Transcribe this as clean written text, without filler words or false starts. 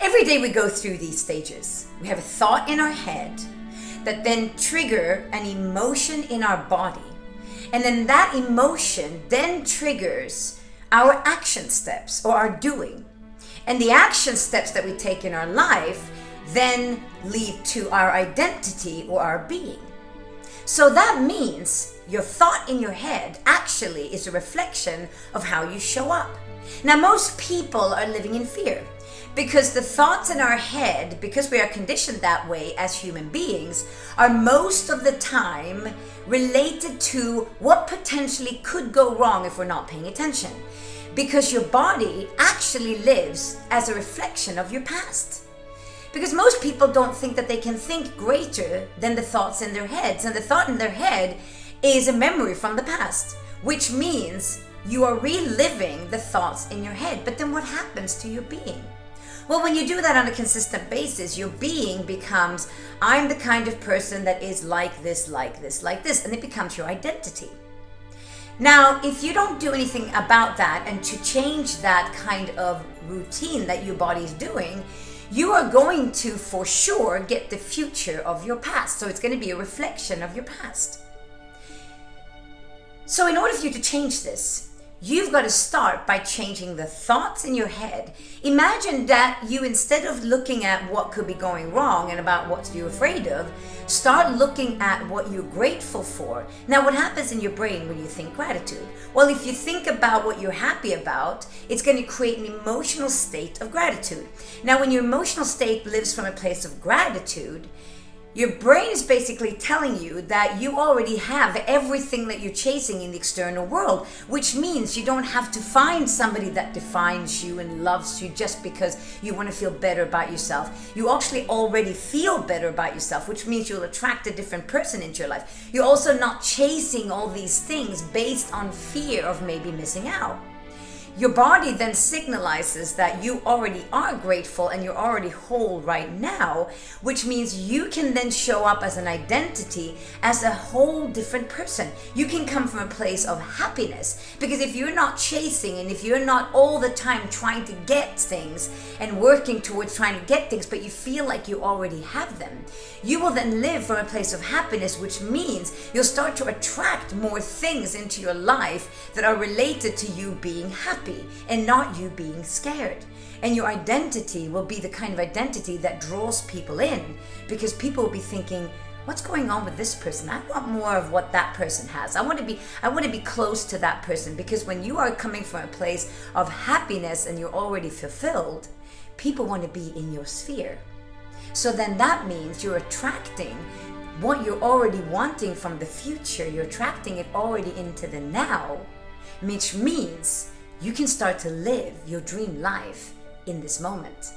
Every day we go through these stages. We have a thought in our head that then trigger an emotion in our body. And then that emotion then triggers our action steps or our doing. And the action steps that we take in our life then lead to our identity or our being. So that means your thought in your head actually is a reflection of how you show up. Now, most people are living in fear because the thoughts in our head, because we are conditioned that way as human beings, are most of the time related to what potentially could go wrong if we're not paying attention. Because your body actually lives as a reflection of your past. Because most people don't think that they can think greater than the thoughts in their heads. And the thought in their head is a memory from the past, which means you are reliving the thoughts in your head. But then what happens to your being? Well, when you do that on a consistent basis, your being becomes, I'm the kind of person that is like this, like this, like this, and it becomes your identity. Now, if you don't do anything about that and to change that kind of routine that your body is doing, you are going to, for sure, get the future of your past. So it's going to be a reflection of your past. So in order for you to change this, you've got to start by changing the thoughts in your head. Imagine that you, instead of looking at what could be going wrong and about what you're afraid of, start looking at what you're grateful for. Now, what happens in your brain when you think gratitude? Well, if you think about what you're happy about, it's going to create an emotional state of gratitude. Now, when your emotional state lives from a place of gratitude, your brain is basically telling you that you already have everything that you're chasing in the external world, which means you don't have to find somebody that defines you and loves you just because you want to feel better about yourself. You actually already feel better about yourself, which means you'll attract a different person into your life. You're also not chasing all these things based on fear of maybe missing out. Your body then signalizes that you already are grateful and you're already whole right now, which means you can then show up as an identity as a whole different person. You can come from a place of happiness, because if you're not chasing and if you're not all the time trying to get things and working towards trying to get things, but you feel like you already have them, you will then live from a place of happiness, which means you'll start to attract more things into your life that are related to you being happy and not you being scared. And your identity will be the kind of identity that draws people in, because people will be thinking, what's going on with this person? I want more of what that person has. I want to be close to that person. Because when you are coming from a place of happiness and you're already fulfilled, people want to be in your sphere. So then that means you're attracting what you're already wanting from the future. You're attracting it already into the now, which means you can start to live your dream life in this moment.